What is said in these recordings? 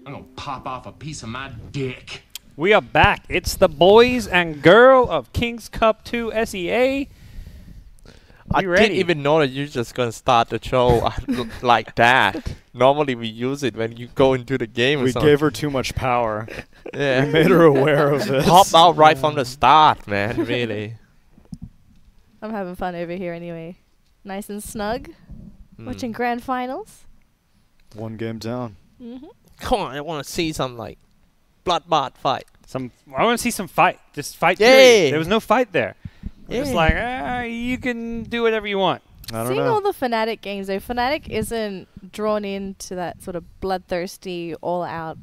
I'm gonna pop off a piece of my dick. We are back. It's the boys and girl of King's Cup 2 SEA. I ready? didn't even know that you're just gonna start the show like that. Normally we use it when you go into the game. We gave her too much power. Yeah. We made her aware of it. Pop out right from the start, man. Really. I'm having fun over here anyway. Nice and snug. Watching grand finals. One game down. Come on, I want to see some like bloodbath fight. I want to see some fight. Just fight. Yay! Period. There was no fight there. Yeah. It's like you can do whatever you want. I don't Seeing know. all the Fnatic games though, Fnatic isn't drawn into that sort of bloodthirsty, all-out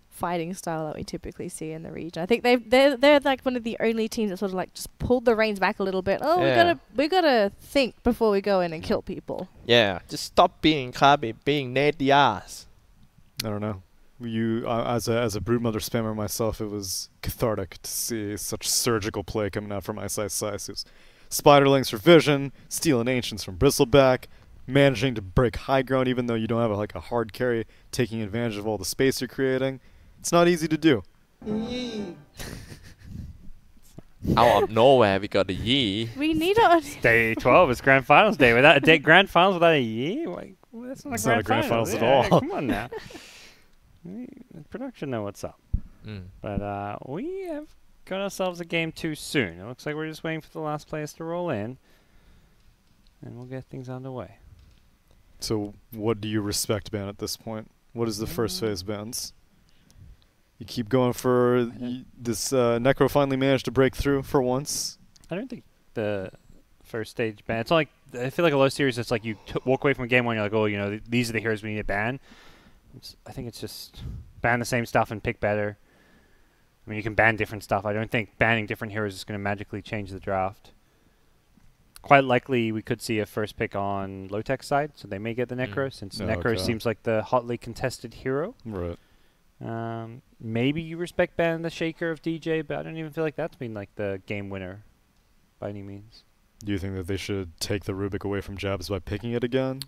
fighting style that we typically see in the region. I think they're like one of the only teams that sort of like just pulled the reins back a little bit. Oh, Yeah. we gotta think before we go in and kill people. Yeah, just stop being Kabi, being Nate Diaz. I don't know. As a broodmother spammer myself, it was cathartic to see such surgical play coming out from Ice. It was Spiderlings for vision, stealing Ancients from Bristleback, managing to break high ground even though you don't have a hard carry, taking advantage of all the space you're creating. It's not easy to do. Out of nowhere, we got the Yi. We need a Day 12 is Grand Finals day. Without a day Grand Finals without a year, like that's not It's a not a Grand Grand Finals at Yeah, all. Come on now. Production know what's up. But we have got ourselves a game too soon. It looks like we're just waiting for the last players to roll in, and we'll get things underway. So what do you respect ban at this point? What is the first phase bans? You keep going for this Necro finally managed to break through for once. I don't think the first stage ban. It's not like I feel like a lot of series. It's like you walk away from a game when you're like, oh, you know, these are the heroes we need to ban. I think it's just ban the same stuff and pick better. I mean, you can ban different stuff. I don't think banning different heroes is going to magically change the draft. Quite likely, we could see a first pick on Lotac's side, so they may get the Necro, since Necro seems like the hotly contested hero. Right. Maybe you respect ban the Shaker of DJ, but I don't even feel like that's been like the game winner by any means. Do you think that they should take the Rubik away from Jabs by picking it again?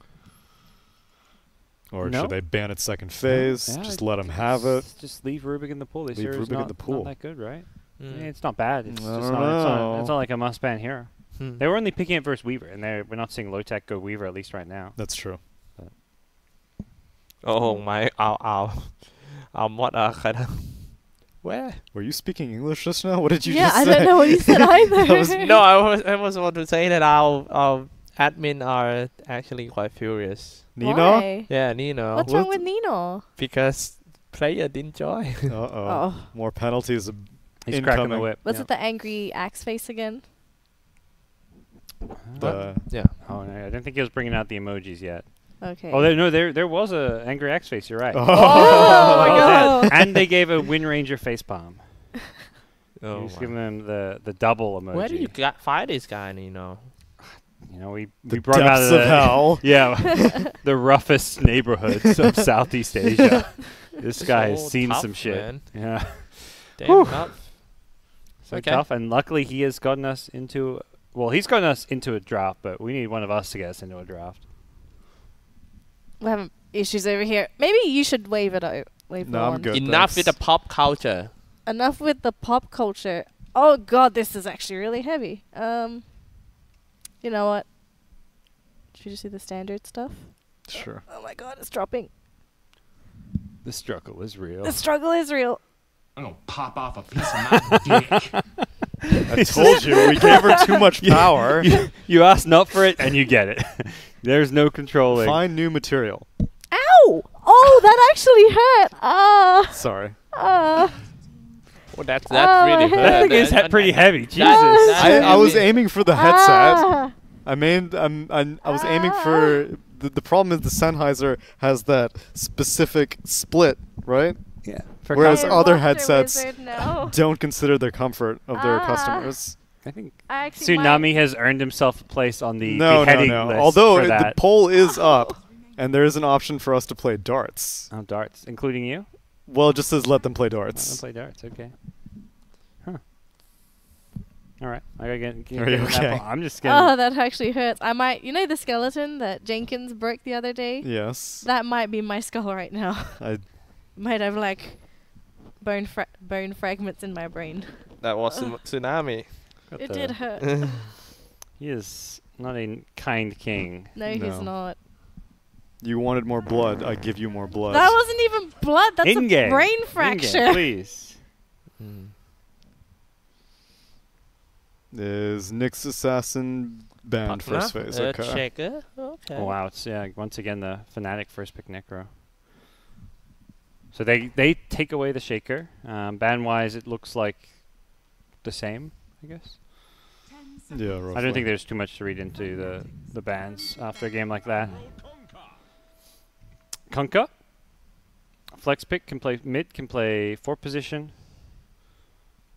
Or No. should they ban it second phase? Yeah, Just let them have it? Just leave Rubik in the pool. This Leave hero is Rubik in the pool. not that good, right? Yeah, it's not bad. It's I just don't not, it's know. not like a must ban hero. They were only picking it versus Weaver, and we're not seeing Lotac go Weaver at least right now. That's true. Oh my, what kind of... Where? Were you speaking English just now? What did you yeah, just I say? don't know what you said either. No, I was about to say that our admin are actually quite furious. Nino? Why? Yeah, Nino. What's wrong with Nino? Because player didn't join. Uh-oh. Oh. More penalties He's cracking the incoming. whip. Was it the angry axe face again? Yeah. Oh no, I don't think he was bringing out the emojis yet. Okay. Oh, there was a angry X face. You're right. Oh my god. And they gave a Wind Ranger facepalm. Oh He's my. giving them the double emoji. Where do you find this guy, Nino? You know, we The brought him out depths of of the hell. yeah, the roughest neighborhoods of Southeast Asia. This guy has So seen tough, some shit. man. Yeah, Damn tough. so Okay. tough. And luckily, he has gotten us into. Well, he's gotten us into a draft, but we need one of us to get us into a draft. We're having issues over here. Maybe you should wave it out. Wave No, it I'm on. good. Enough with the thanks. pop culture. Enough with the pop culture. Oh god, this is actually really heavy. You know what? Should we just do the standard stuff? Sure. Oh my god, it's dropping. The struggle is real. The struggle is real. I'm gonna pop off a piece of my dick. I told you, we gave her too much power. You asked not for it, and you get it. There's no controlling. Find new material. Ow! Oh, that actually hurt. Sorry. Oh, that's Oh, my really head. hurt. That thing is pretty heavy. Jesus. I was aiming for the headset. Ah. I was aiming for... The problem is the Sennheiser has that specific split, right? Yeah. Whereas Hey, other Monster headsets Wizard, no. don't consider the comfort of their Ah. customers. I think I actually Tsunami has earned himself a place on the No. beheading list Although for the that. poll is up, and there is an option for us to play darts. Oh, darts, including you? Well, it just says let them play Let them darts. play darts, okay. Huh. All right. I gotta get Are you that okay? ball. I'm just Oh, gonna... that actually hurts. I might... You know the skeleton that Jenkins broke the other day? Yes. That might be my skull right now. might have like bone fragments in my brain. That was Tsunami. Got It the- did hurt. He is not a kind king. No, he's No. not. You wanted more blood. I give you more blood. That wasn't even blood. That's In-game. a brain In-game, fracture. please. Mm. Is Nyx Assassin banned first phase? Okay. Checker. Okay. Oh, wow, it's once again the Fnatic first pick Necro. So they take away the Shaker. Ban wise, it looks like the same, I guess. Yeah, roughly. I don't think there's too much to read into the bans after a game like that. Kunkka, flex pick, can play mid, can play 4th position.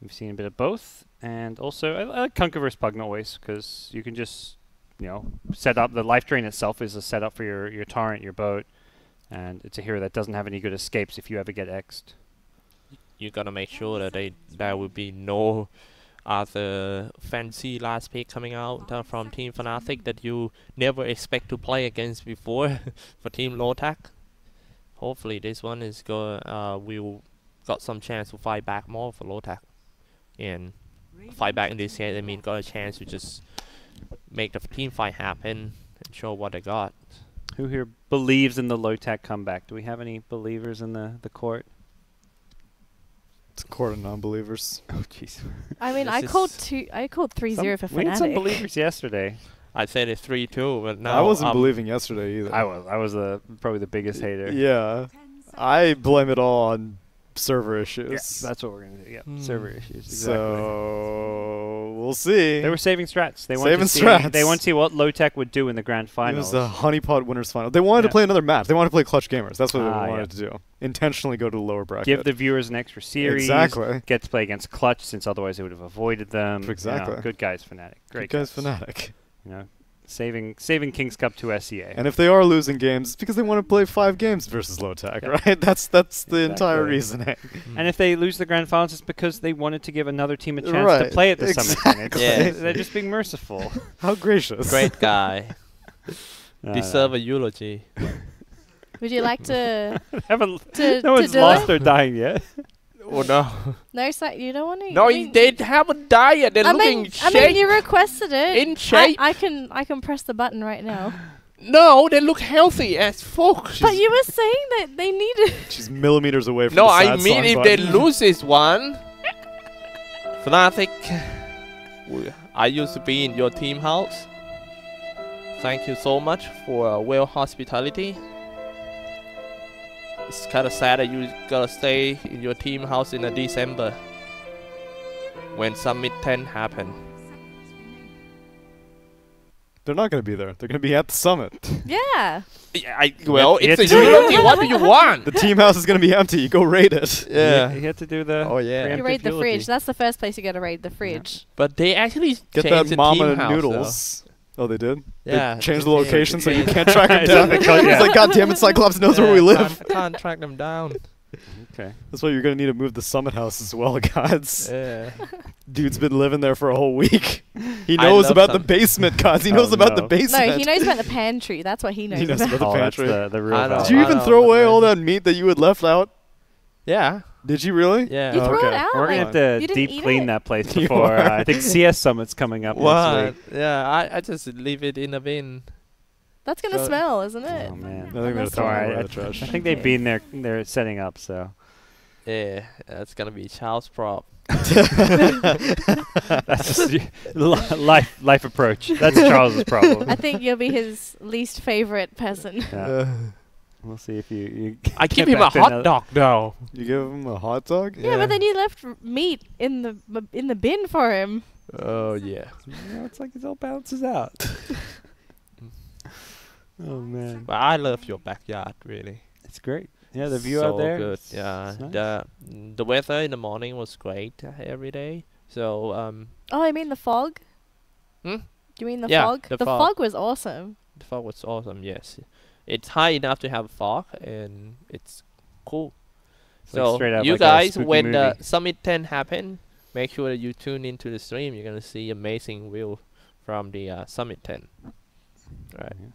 We've seen a bit of both, and also I like Kunkka versus Pugna always because you can just set up the life drain itself is a setup for your torrent, your boat, and it's a hero that doesn't have any good escapes if you ever get X'd. You gotta make sure that there will be no other fancy last pick coming out from Team Fnatic that you never expect to play against before for Team Lotac. Hopefully this one is will got some chance to fight back more for Lotac. And fight back in this case, I mean, got a chance to just make the team fight happen and show what they got. Who here believes in the Lotac comeback? Do we have any believers in the court? It's a court of non-believers. Oh, jeez. I mean, This I is- called 3-0 for We had some Fnatic. believers yesterday. I said it's 3-2, but now I wasn't believing yesterday either. I was probably the biggest hater. Yeah. I blame it all on server Yeah, issues. that's what we're gonna do. Yeah, Hmm. server issues. Exactly. So we'll see. They were saving strats. They wanted Saving to see, strats. They want to see what Lotac would do in the grand It finals. was the honeypot winners final. They wanted to Yeah. play another match. They wanted to play Clutch Gamers. That's what they Ah, wanted to do. Intentionally go to the lower bracket. Give the viewers an extra series. Exactly. Get to play against Clutch, since otherwise they would have avoided them. Exactly. Good guys, Fnatic. Great Good guys, Fnatic. Saving King's Cup to SEA. And if they are losing games, it's because they want to play 5 games versus Lotac, Yeah. right? That's the entire Exactly. reasoning. And if they lose the grand finals, it's because they wanted to give another team a chance to Right, play at the Summit. It's- exactly. Yeah. They're just being merciful. How gracious. Great guy. Deserve a eulogy. Would you like to Haven't, to, no to one's do lost it? or dying yet. Oh no. No, you don't want to. No, they haven't died yet. They're I looking mean, shape. you requested it. In shape. I can press the button right now. No, they look healthy as fuck. But you were saying that they needed. She's millimeters away from No, the I sad mean song if they button. lose this one. Fnatic, I used to be in your team house. Thank you so much for well hospitality. It's kind of sad that you gotta stay in your team house in December when Summit 10 happened. They're not going to be there. They're going to be at the summit. Yeah. Well, You it's have a to do eulogy. What do you want? The team house is going to be empty. You go raid it. Yeah. You had to do the. Oh yeah. preemptive You raid the eulogy. fridge. That's the first place you got to raid the fridge. But they actually Get changed that the mama team house, noodles. Oh, they did? Yeah, They changed they the changed- location so you changed- can't track them Is down. that the code? It's Yeah. like, God damn it, Cyclops knows where we live. Can't track them down. Okay. That's why you're going to need to move the summit house as well, gods. Yeah. Dude's been living there for a whole week. He I knows love about the some- basement, gods. He Oh, knows about the no. basement. No, he knows about the pantry. That's what he knows, He knows about. about the Oh, that's pantry. the real I know. value. Did you even know, throw but away then- all that meat that you had left out? Yeah. Did you really? Yeah. You Oh, threw okay. it out. We're gonna like, have to you didn't deep eat clean it? that place You before. are. I think CS Summit's coming up next What? week. Yeah, I just leave it in a bin. That's gonna So- smell, isn't it? Oh man. I think they're That's throwing it alright. away in the trash. I think they've been there. They're setting up. So Yeah, that's gonna be child's prop. that's just life approach. That's Charles's problem. I think you'll be his least favorite person. Yeah. We'll see if you I get give him a back to hot another- dog though. You give him a hot dog? Yeah, but then you left meat in the bin for him. Oh yeah. It's like it all balances out. Oh man, But I love your backyard really. it's great. Yeah, the view so out there. Good. it's- Yeah. it's nice. The weather in the morning was great every day. So Oh, I mean the fog. Hmm? You mean the Yeah, fog? the The fog. fog was awesome. the fog was awesome. Yes, it's high enough to have fog and it's cool. It's like So straight out you like a guys, spooky when the movie. Summit 10 happen, make sure that you tune into the stream. You're gonna see amazing view from the Summit 10. Right. Yeah.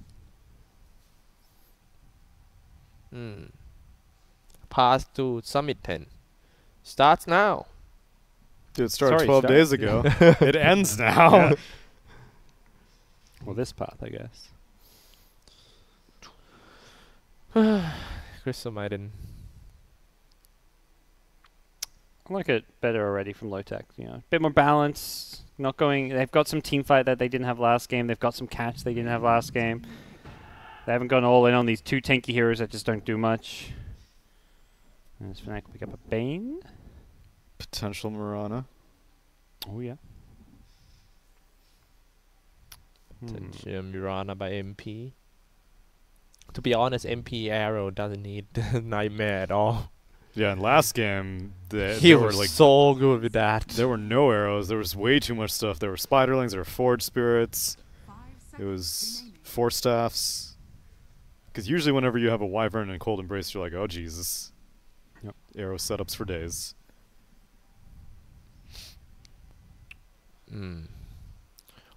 Hmm. Pass to Summit 10. Starts now. Dude, it started Sorry, 12 days ago. It ends now. Yeah. Well, this path, I guess. Crystal Maiden. I like it better already from Lotac. You know, a bit more balance. Not going. They've got some team fight that they didn't have last game. They've got some catch they didn't have last game. They haven't gone all in on these two tanky heroes that just don't do much. And this Fnatic pick up a Bane. Potential Mirana. Oh yeah. Mirana by MP. To be honest, MP Arrow doesn't need Nightmare at all. Yeah, and last game, He there were was like so good with that. there were no arrows. There was way too much stuff. There were spiderlings. There were forge spirits. It was force staffs. Because usually, whenever you have a wyvern and cold embrace, you're like, oh Jesus. Yep. Arrow setups for days.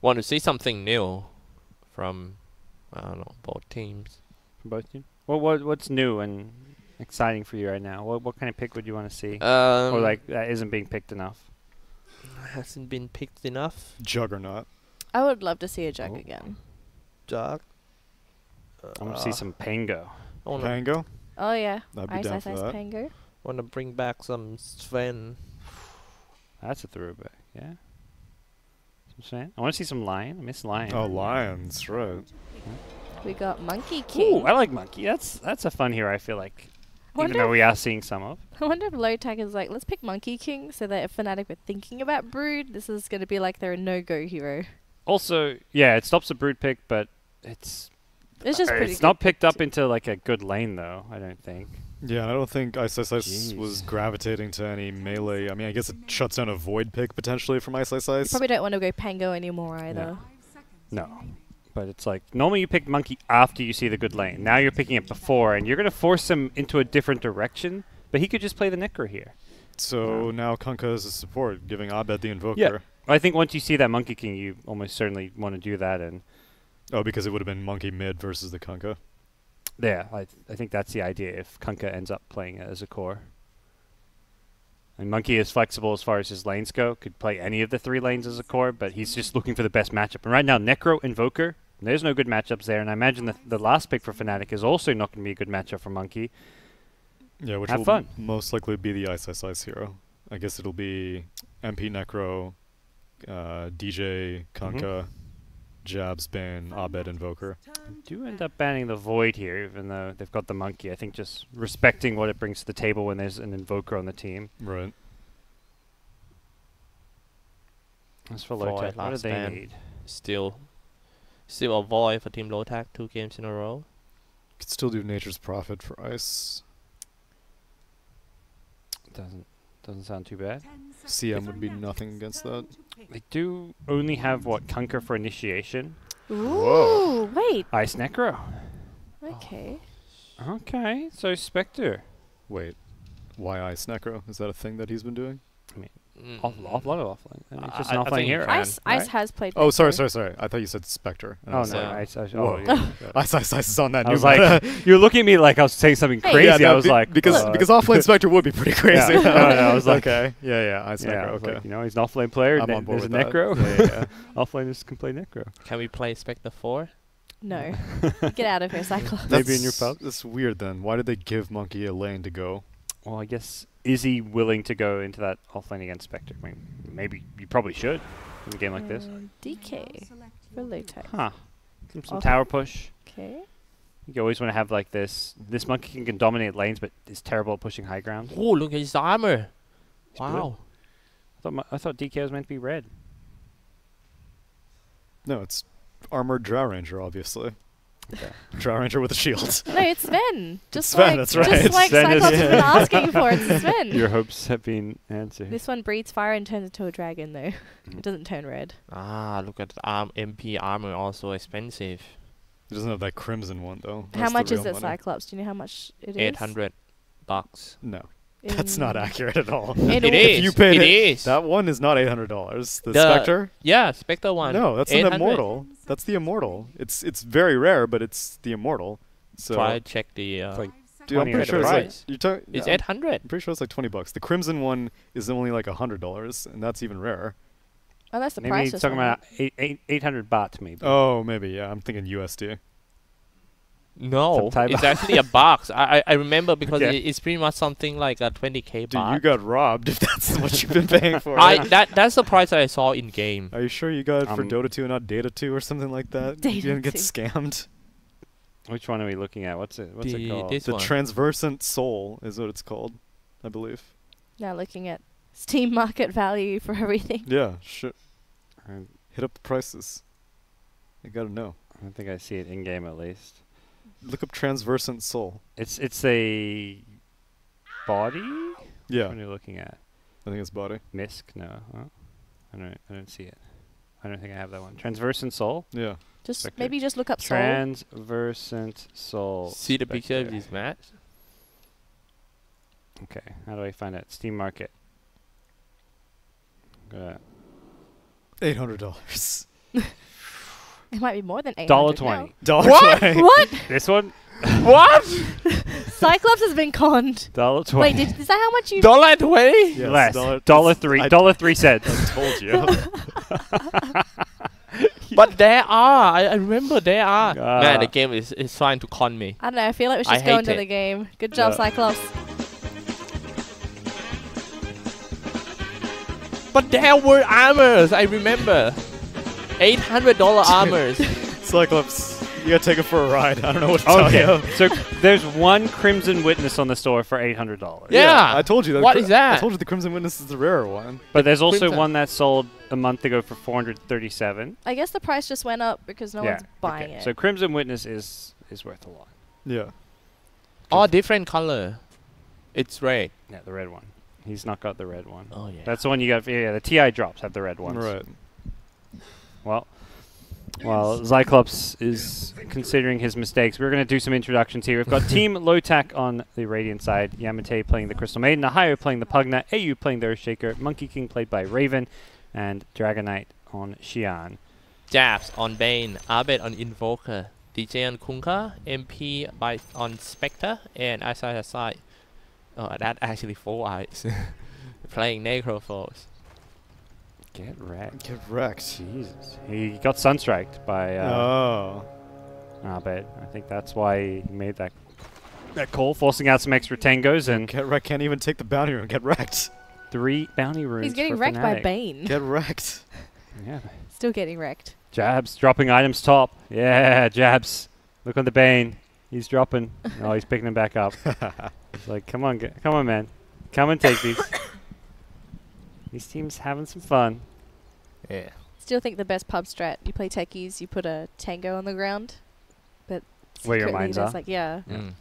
Want to see something new from, I don't know, both teams. From both teams. What's new and exciting for you right now? What kind of pick would you want to see? Or like that isn't being picked enough? Hasn't been picked enough. Juggernaut. I would love to see a Jug Oh. again. Jug. I want to see some Pango. I wanna, Pango. Oh yeah, I'd be Ice down Ice for Ice that. Pango. wanna bring back some Sven. That's a throwback. Yeah. Some Sven. I want to see some Lion. I miss Lion. Oh, lions, right. We got Monkey King. Ooh, I like Monkey. That's a fun hero. I feel like, even Wonder though we are seeing some of. I wonder if Lotac is like, let's pick Monkey King so that if Fnatic were thinking about Brood, this is going to be like their no-go hero. Also, yeah, it stops the Brood pick, but it's It's pretty it's good not picked pick up too. into like a good lane though. I don't think. Yeah, and I don't think Ice Ice Ice Jeez. was gravitating to any melee. I mean, I guess it shuts down a Void pick potentially from Ice Ice You Ice. probably don't want to go Pango anymore either. No. But it's like, normally you pick Monkey after you see the good lane. Now you're picking it before, and you're going to force him into a different direction. But he could just play the Necro here. So now Kunkka is a support, giving Abed the Invoker. Yeah. I think once you see that Monkey King, you almost certainly want to do that. And Oh, because it would have been Monkey mid versus the Kunkka. yeah, I think that's the idea if Kunkka ends up playing it as a core. And Monkey is flexible as far as his lanes go. Could play any of the 3 lanes as a core, but he's just looking for the best matchup. And right now, Necro, Invoker, there's no good matchups there. And I imagine the last pick for Fnatic is also not going to be a good matchup for Monkey. Yeah, which Have will fun. most likely be the Ice Ice Ice hero. I guess it'll be MP Necro, DJ Kunkka, Jabs Bane, Abed Invoker. Do end up banning the Void here, even though they've got the Monkey. I think just respecting what it brings to the table when there's an Invoker on the team. Right. As for Void, Lotac, what do last they ban. need? Still a void for Team Lotac 2 games in a row. Could still do Nature's Prophet for Ice. Doesn't sound too bad. CM would be nothing against that. They do only have, what, Kunkka for initiation? Ooh, wait. Ice Necro. Okay. Okay, so Spectre. Wait, why Ice Necro? Is that a thing that he's been doing? A lot of offline. I mean, it's just I an think offlane you hero. can. Ice right? has played. Oh, sorry. Necro. I thought you said Spectre. And I Oh, was no. like, Ice, whoa. yeah. Ice Ice Ice is on that I new was like, you were looking at me like I was saying something Hey. crazy. no, I was like, because offlane Spectre would be pretty crazy. Yeah. No, I was like, okay, yeah, Ice yeah, I Necro. was Okay, like, you know, he's an offlane player. I'm on board There's with a that. Necro. Yeah. Offlaners can play Necro. Can we play Spectre 4? No. Get out of here, Cyclopzz. Maybe in your pub. That's weird. Then why did they give Monkey a lane to go? Well, I guess, is he willing to go into that offlane against Spectre? I mean, maybe you probably should in a game like this. DK for Lotac. Huh. Some Off- tower push. Okay. You always want to have like this. This Monkey can dominate lanes, but is terrible at pushing high ground. Oh, look at his armor. It's blue. Wow. I thought DK was meant to be red. No, it's armored Drow Ranger, obviously. Okay. Drow Ranger with a shield. No, it's Sven. Just Sven, like, that's right. Just like Sven is- Cyclopzz has been asking for. It's Sven. Your hopes have been answered. This one breathes fire and turns into a dragon, though. Mm. It doesn't turn red. Ah, look at MP armor, also expensive. It doesn't have that crimson one though. How That's the much is real it, money. Cyclopzz? Do you know how much it is? $800. No, that's not In- accurate at all. in It all- is. you paid it it- is. That one is not $800. The The- Spectre? Yeah, Spectre one. No, that's an 800. immortal. That's the immortal. It's very rare, but it's the immortal. So Try check the. It's like Dude, I'm 20 pretty at sure the it's like price. you're talking. It's I'm 800. pretty sure it's like $20. The Crimson one is only like $100, and that's even rarer. Unless the Maybe price he's just talking went up. about 800 baht maybe. Oh, maybe yeah. I'm thinking USD. No, Some type it's of- actually a box. I remember because Okay. it's pretty much something like a 20k Dude, baht. you got robbed if that's what you've been paying for. That's the price that I saw in game. Are you sure you got it for Um, Dota 2 and not Data 2 or something like that? You didn't get Data 2. scammed. Which one are we looking at? What's it called? This The one. Transversant Soul is what it's called, I believe. Now looking at Steam market value for everything. Yeah, sure. I Hit up the prices. You gotta know. don't think I see it in game at least. Look up Transversant Soul. It's a body. Yeah, What are you looking at? I think it's body. Misk? No. Oh, I don't see it. I don't think I have that one. Transversant Soul. Yeah. Just Spectre. maybe just look up Soul. Transversant Soul. See the picture of Spectre. this match? Okay. How do I find it? Steam Market. $800. It might be more than 800 $1.20. $1.20. What? This one. What? Cyclops has been conned. $1.20. Wait, is that how much you? $1.20? Yes, Less. dollar- $1.03. I- $1.03. Told you. But there are. I remember there are. Ah. Man, the game is trying to con me. I don't know. I feel like we should I just go hate into it. the game. Good job, Yeah. Cyclops. But there were armors. I remember. $800 armors. Cyclops, you gotta take it for a ride. I don't know what to tell you. Okay. So there's one Crimson Witness on the store for $800. Yeah. I told you that. What is that? I told you the Crimson Witness is the rarer one. But there's also Crimson. one that sold a month ago for $437. I guess the price just went up because no one's buying it. So Crimson Witness is worth a lot. Yeah. All different color. It's red. Yeah, the red one. He's not got the red one. Oh yeah. That's the one you got. Yeah, the TI drops have the red ones. Right. Well, while Xyclopzz is considering his mistakes, we're going to do some introductions here. We've got Team Lotac on the Radiant side, Yamate playing the Crystal Maiden, Ohio playing the Pugna, AU playing the Earthshaker, Monkey King played by Raven, and Dragonite on Xian. Jabs on Bane, Abed on Invoker, DJ on Kunka, MP on Spectre, and Asai. Oh, that actually 4 eyes. Playing Necrophos. Get wrecked. Get wrecked. Jesus. He got sunstriked by Oh. Abed. I think that's why he made that call, forcing out some extra tangos and Get wrecked. Can't even take the bounty rune. Get wrecked. 3 bounty runes. He's getting for wrecked by Fnatic. Bane. Get wrecked. Yeah. Still getting wrecked. Jabs dropping items top. Yeah, Jabs. Look on the Bane. He's dropping. Oh, he's picking him back up. He's like, come on, come on, man. Come and take these. These teams having some fun. Yeah. Still think the best pub strat. You play techies, you put a tango on the ground. But Where your secretly mines there's are? like, yeah. Mm.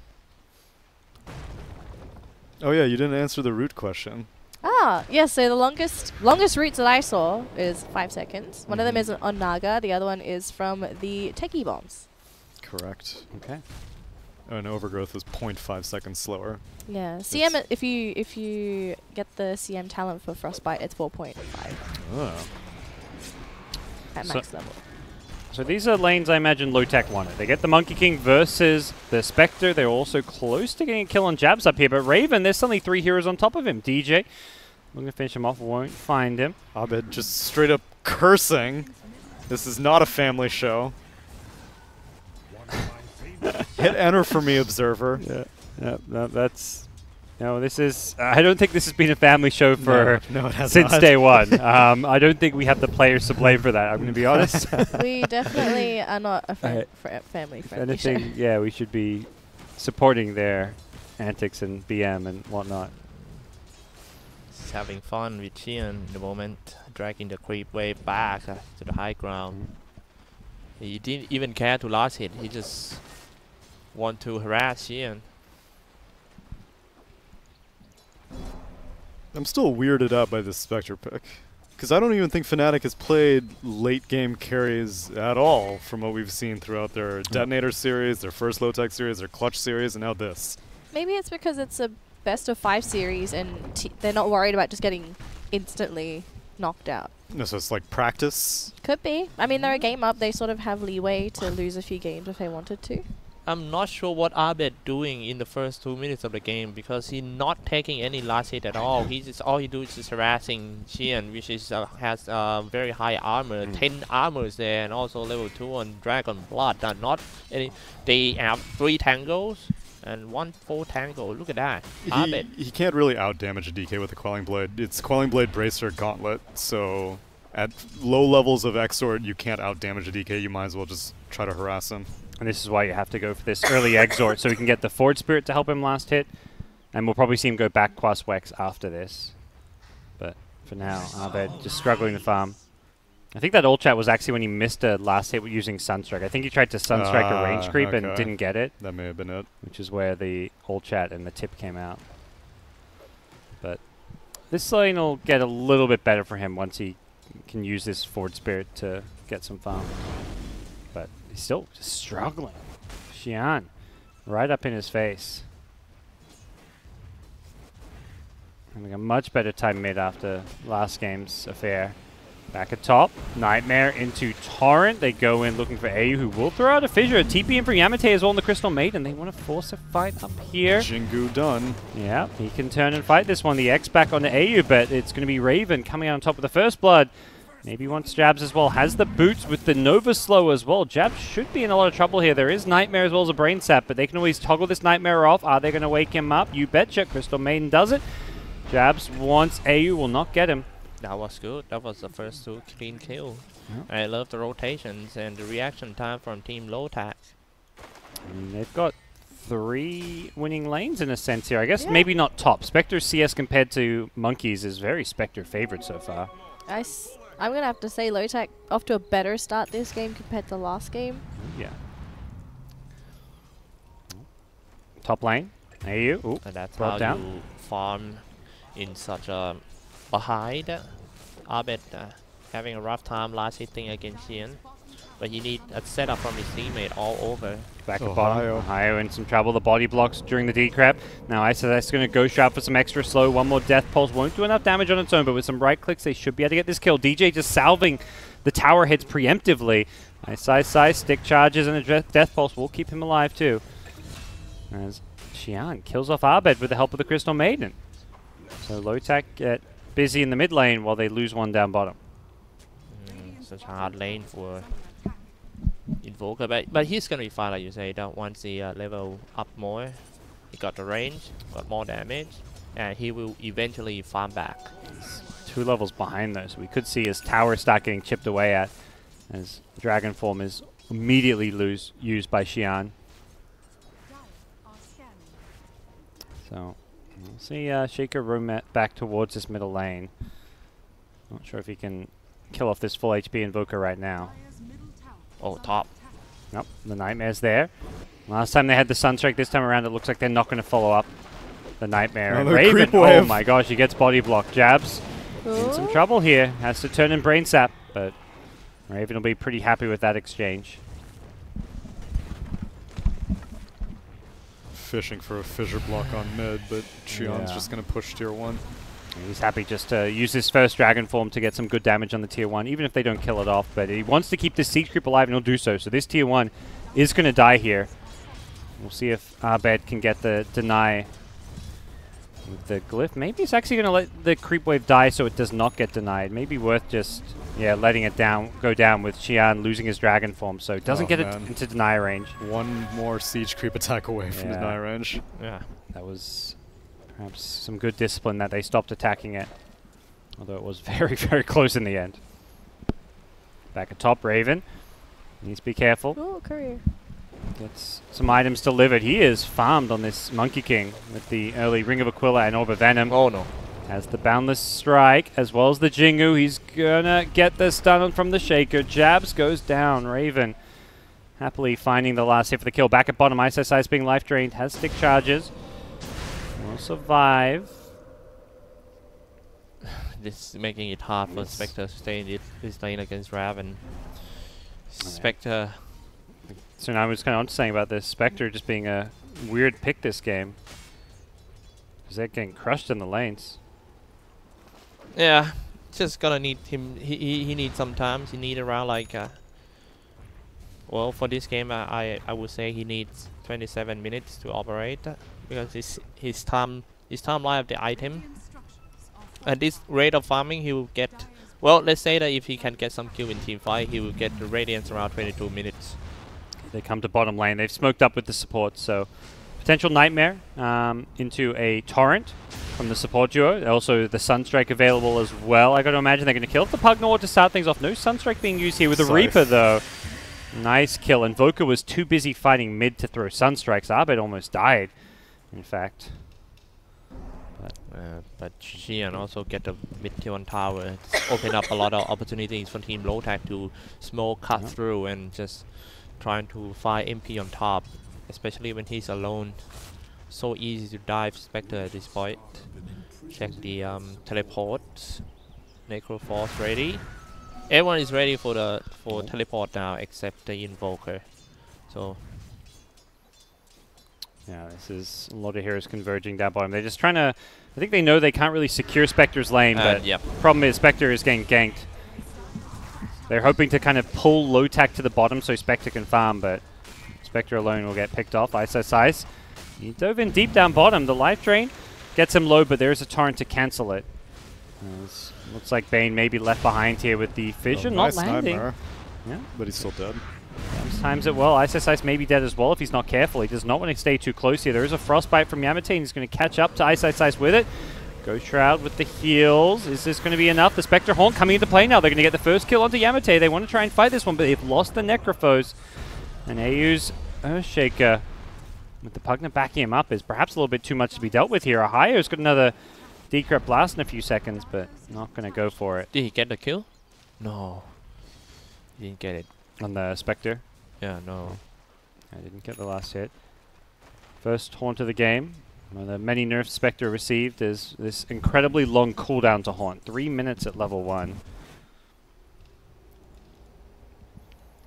Oh yeah, you didn't answer the root question. Ah, yeah, so the longest routes that I saw is 5 seconds. One of them is on Naga, the other one is from the techie bombs. Correct. Okay. Oh, and overgrowth was 0.5 seconds slower. Yeah. CM if you get the CM talent for Frostbite, it's 4.5 Oh. at So- max level. So these are lanes I imagine Lotac wanted. They get the Monkey King versus the Spectre. They're also close to getting a kill on Jabs up here. But Raven, there's suddenly 3 heroes on top of him. DJ, looking to finish him off, won't find him. Abed just straight up cursing. This is not a family show. Hit enter for me, observer. Yeah, no, that's... No, this is... I don't think this has been a family show for... no, it has Since not. day one. I don't think we have the players to blame for that, I'm going to be honest. We definitely are not a family If friendly show. anything, yeah, we should be supporting their antics and BM and whatnot. He's having fun with Xian in the moment, dragging the creep wave back to the high ground. He didn't even care to last hit, he just want to harass Xian. I'm still weirded out by this Spectre pick. Because I don't even think Fnatic has played late game carries at all from what we've seen throughout their Detonator series, their first Lotac series, their Clutch series, and now this. Maybe it's because it's a best of 5 series and they're not worried about just getting instantly knocked out. No, so it's like practice. Could be. I mean, they're a game up. They sort of have leeway to lose a few games if they wanted to. I'm not sure what Abed doing in the first 2 minutes of the game because he's not taking any last hit at all. He's just all he do is just harassing Xian, which is has very high armor, 10 armors there, and also level 2 on Dragon Blood. Not any. They have 3 tangles and 1 full tangle. Look at that. Abed. He can't really out damage a DK with the Quelling Blade. It's Quelling Blade, Bracer, Gauntlet. So at low levels of Exort, you can't out damage a DK. You might as well just try to harass him. And this is why you have to go for this early exort so we can get the Forward Spirit to help him last hit. And we'll probably see him go back Quas Wex after this. But for now, Abed just struggling to farm. I think that ult chat was actually when he missed a last hit with using Sunstrike. I think he tried to Sunstrike a range creep and didn't get it. That may have been it. Which is where the ult chat and the tip came out. But this lane will get a little bit better for him once he can use this Forward Spirit to get some farm. But he's still just struggling. Xian, right up in his face. Having a much better time mid after last game's affair. Back at top, Nightmare into Torrent. They go in looking for AU, who will throw out a fissure. A TP in for Yamate as well in the Crystal Maiden. They want to force a fight up here. Jingu done. Yeah, he can turn and fight this one. The X back on the AU, but it's going to be Raven coming out on top of the first blood. Maybe wants Jabs as well. Has the boots with the Nova Slow as well. Jabs should be in a lot of trouble here. There is Nightmare as well as a Brain Sap, but they can always toggle this Nightmare off. Are they going to wake him up? You betcha. Crystal Maiden does it. Jabs wants AU, will not get him. That was good. That was the first 2 clean kill. Yep. I love the rotations and the reaction time from Team Lotac. And they've got 3 winning lanes in a sense here. I guess maybe not top. Spectre CS compared to Monkeys is very Spectre favored so far. I'm going to have to say Lotac off to a better start this game compared to last game. Yeah. Top lane. AU. Ooh, And that's brought how down. you farm in such a behind. Abed having a rough time last hitting against Xian. But he need a setup from his teammate all over. Back at bottom. Ohio in some trouble. The body blocks during the decrep. Now ISS going to go sharp for some extra slow. One more Death Pulse. Won't do enough damage on its own, but with some right clicks, they should be able to get this kill. DJ just salving the tower hits preemptively. Nice stick charges and a Death Pulse will keep him alive too. As Xian kills off Abed with the help of the Crystal Maiden. So Lotac get busy in the mid lane while they lose one down bottom. Such a hard lane for Invoker, but he's gonna be fine, like you say. Once he level up more, he got the range, got more damage, and he will eventually farm back. He's 2 levels behind though, so we could see his tower start getting chipped away at as Dragon Form is immediately used by Xian. So we'll see Shaker roam back towards this middle lane. Not sure if he can kill off this full HP Invoker right now. Oh, top. Nope, the Nightmare's there. Last time they had the Sunstrike, this time around it looks like they're not going to follow up the Nightmare. And Raven, oh my gosh, he gets body blocked. Jabs in some trouble here. Has to turn in Brain Sap, but Raven will be pretty happy with that exchange. Fishing for a fissure block on mid, but Xian's just going to push tier 1. He's happy just to use his first Dragon Form to get some good damage on the tier 1, even if they don't kill it off. But he wants to keep this Siege Creep alive, and he'll do so. So this tier 1 is going to die here. We'll see if Abed can get the deny with the Glyph. Maybe it's actually going to let the Creep Wave die so it does not get denied. Maybe worth just letting it go down with Xian losing his Dragon Form, so it doesn't get it into deny range. One more Siege Creep attack away from deny range. Yeah. That was perhaps some good discipline that they stopped attacking it. Although it was very, very close in the end. Back at top, Raven. Needs to be careful. Oh, courier. Gets some items delivered. He is farmed on this Monkey King with the early Ring of Aquila and Orb of Venom. Oh no. Has the Boundless Strike as well as the Jingu. He's gonna get the stun from the Shaker. Jabs goes down. Raven happily finding the last hit for the kill. Back at bottom, ISS being life drained. Has stick charges. Will survive. This is making it hard for Spectre to stay in this lane against Raven. Spectre. Tsunami was kind of on saying about this. Spectre just being a weird pick this game. Because they're getting crushed in the lanes. Yeah, just gonna need him. He needs some time. He need around like. Well, for this game, I would say he needs 27 minutes to operate because his timeline of the item. At this rate of farming, he will get. Well, let's say that if he can get some kill in team fight, he will get the radiance around 22 minutes. They come to bottom lane. They've smoked up with the support, so potential nightmare into a torrent from the support duo. Also, the Sunstrike available as well. I got to imagine they're going to kill the Pugnaw to start things off. No Sunstrike being used here with the Reaper, though. Nice kill. Invoker was too busy fighting mid to throw Sunstrikes. Abed almost died, in fact. But Xian also get the mid-tier tower. It's open up a lot of opportunities for Team Lotac to smoke, cut through, and just trying to find MP on top, especially when he's alone. So easy to dive Spectre at this point. Check the teleport. Necroforce ready. Everyone is ready for teleport now except the Invoker. So yeah, this is a lot of heroes converging down bottom. They're just trying to. I think they know they can't really secure Spectre's lane, but problem is Spectre is getting ganked. They're hoping to kind of pull Lotac to the bottom so Spectre can farm, but Spectre alone will get picked off. Ice. He dove in deep down bottom. The life drain gets him low, but there's a torrent to cancel it. Looks like Bane may be left behind here with the Fission not landing. Yeah, but he's still dead. Times it well. Ice may be dead as well if he's not careful. He does not want to stay too close here. There is a Frostbite from Yamate, and he's going to catch up to Ice with it. Ghost Shroud with the heals. Is this going to be enough? The Spectre Haunt coming into play now. They're going to get the first kill onto Yamate. They want to try and fight this one, but they've lost the Necrophos. And AU's Earthshaker with the Pugna backing him up is perhaps a little bit too much to be dealt with here. Ahayo's got another Decrypt Blast in a few seconds, but not going to go for it. did he get the kill? No, he didn't get it. On the Spectre? Yeah, no. I didn't get the last hit. First Haunt of the game. One of the many nerfs Spectre received is this incredibly long cooldown to Haunt. 3 minutes at level 1.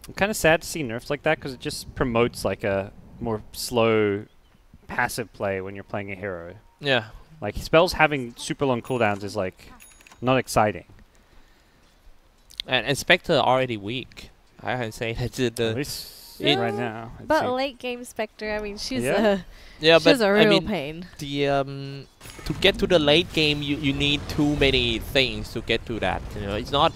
I'm kind of sad to see nerfs like that because it just promotes like a more slow, passive play when you're playing a hero. Yeah. Like spells having super long cooldowns is like not exciting. And Spectre already weak. I can say that At least right now. But late game Spectre, I mean, she's a real pain. The to get to the late game, you need too many things to get to that. You know, it's not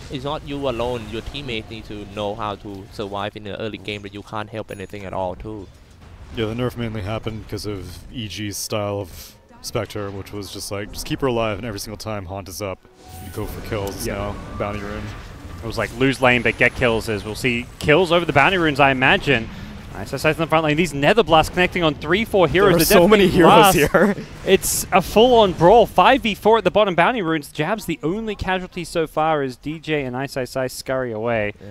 you alone. Your teammates need to know how to survive in the early game, but you can't help anything at all too. Yeah, the nerf mainly happened because of EG's style of Spectre, which was just like, just keep her alive, and every single time Haunt is up, you go for kills. Now bounty rune. It was like lose lane but get kills, as we'll see kills over the bounty runes, I imagine. Nice in the front lane. These Nether Blasts connecting on 3-4 heroes. There are so many heroes here. It's a full-on brawl. 5v4 at the bottom bounty runes. Jab's the only casualty so far as DJ and Ice scurry away. Yeah.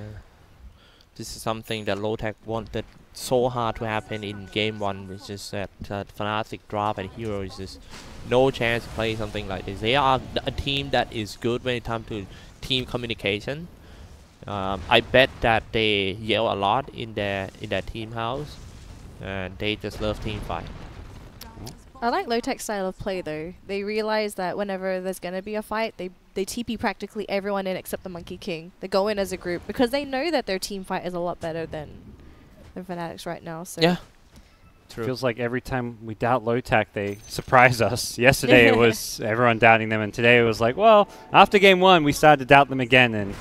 This is something that Lotac wanted so hard to happen in game 1, which is that Fnatic drop and heroes is no chance to play something like this. They are a team that is good when it comes to team communication. I bet that they yell a lot in their team house, and they just love team fight. I like Lotac's style of play though. They realize that whenever there's gonna be a fight, they TP practically everyone in except the Monkey King. They go in as a group because they know that their team fight is a lot better than Fnatic's right now. So yeah, true. Feels like every time we doubt Lotac, they surprise us. Yesterday it was everyone doubting them, and today it was like, well, after game 1 we started to doubt them again, and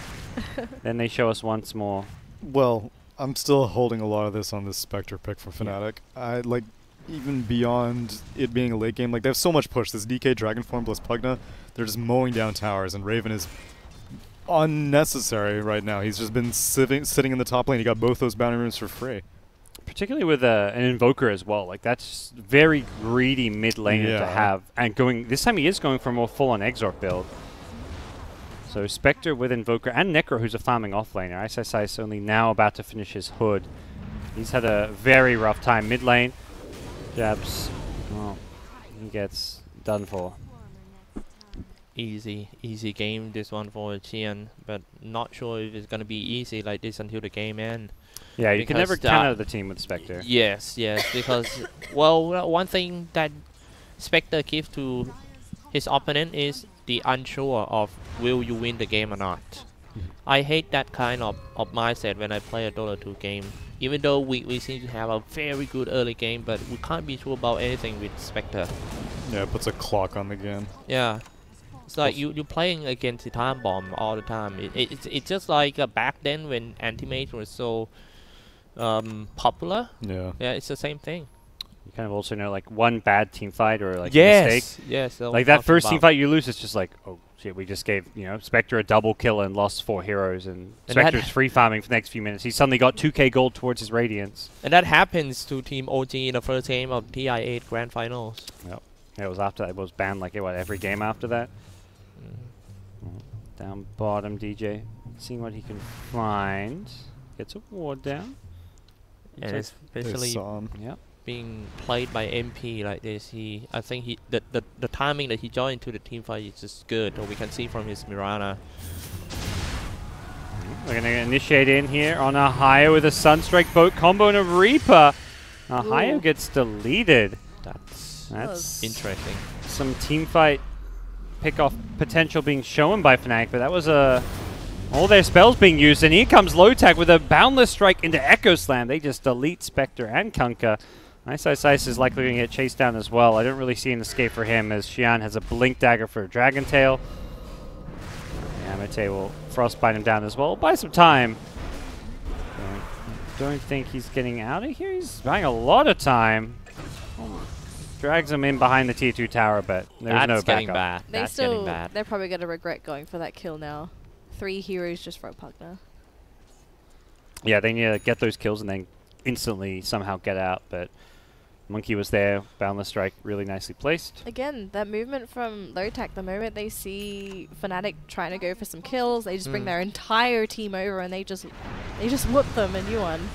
then they show us once more. Well, I'm still holding a lot of this on this Spectre pick from Fnatic. I like, even beyond it being a late game, like they have so much push. This DK Dragonform plus Pugna, they're just mowing down towers, and Raven is unnecessary right now. He's just been sitting in the top lane. He got both those bounty runes for free. Particularly with an Invoker as well. Like that's very greedy mid laner to have. And this time he is going for a more full-on Exorc build. So Spectre with Invoker and Necro, who's a farming offlaner. Ice is only now about to finish his hood. He's had a very rough time mid lane. Jabs, well, he gets done for. Easy game this one for Qian, but not sure if it's gonna be easy like this until the game ends. Yeah, you can never count out the team with Spectre. Yes, because well, one thing that Spectre gives to his opponent is the unsure of will you win the game or not. I hate that kind of mindset when I play a Dota 2 game. even though we seem to have a very good early game, but we can't be sure about anything with Spectre. Yeah, it puts a clock on the game. Yeah. It's like you're playing against the time bomb all the time. It's just like back then when Anti-Mage was so popular. Yeah. Yeah, it's the same thing. You kind of also know like one bad team fight or like a Yes, mistake. yes. Like that first team fight you lose, it's just like, oh shit, we just gave, you know, Spectre a double kill and lost 4 heroes, and Spectre's free farming for the next few minutes. He suddenly got 2k gold towards his Radiance. And that happens to Team OG in the first game of TI8 Grand Finals. Yep. Yeah, it was after that. It was banned like what, every game after that. Down bottom, DJ seeing what he can find. Gets a ward down. And especially Yep. being played by MP like this, I think the timing that he joined to the team fight is just good. Or we can see from his Mirana. We're going to initiate in here on Ahio with a Sunstrike boat combo and a Reaper. Ahio gets deleted. That's Interesting. some team fight pick-off potential being shown by Fnatic, but that was all their spells being used, and here comes Lotac with a Boundless Strike into Echo Slam. They just delete Spectre and Kunkka. Xyclopzz is likely going to get chased down as well. I don't really see an escape for him as Xian has a Blink Dagger for Dragon Tail. Yamete will Frostbite him down as well. Buy some time. Don't think he's getting out of here. He's buying a lot of time. Drags him in behind the tier 2 tower, but there's no backup. Bad. That's getting bad. They're probably going to regret going for that kill now. 3 heroes just for a Pugna. Yeah, they need to get those kills and then instantly somehow get out, but Monkey was there. Boundless Strike really nicely placed. Again, that movement from Lotac, the moment they see Fnatic trying to go for some kills, they just bring their entire team over and they just whoop them and you won.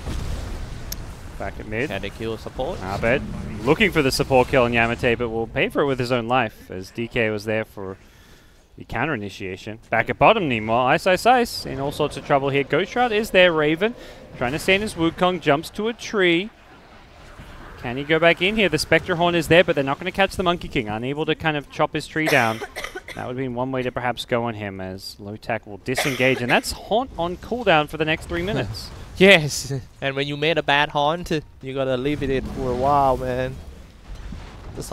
Back at mid. Had a kill support. Abed looking for the support kill on Yamete, but will pay for it with his own life as DK was there for the counter initiation. Back at bottom, meanwhile, Ice in all sorts of trouble here. Ghost Shroud is there, Raven trying to stay in his Wukong, jumps to a tree. Can he go back in here? The Spectre Horn is there, but they're not going to catch the Monkey King. Unable to kind of chop his tree down. That would be one way to perhaps go on him as Lotac will disengage, and that's Haunt on cooldown for the next 3 minutes. Yes, and when you made a bad haunt, you gotta leave it in for a while, man.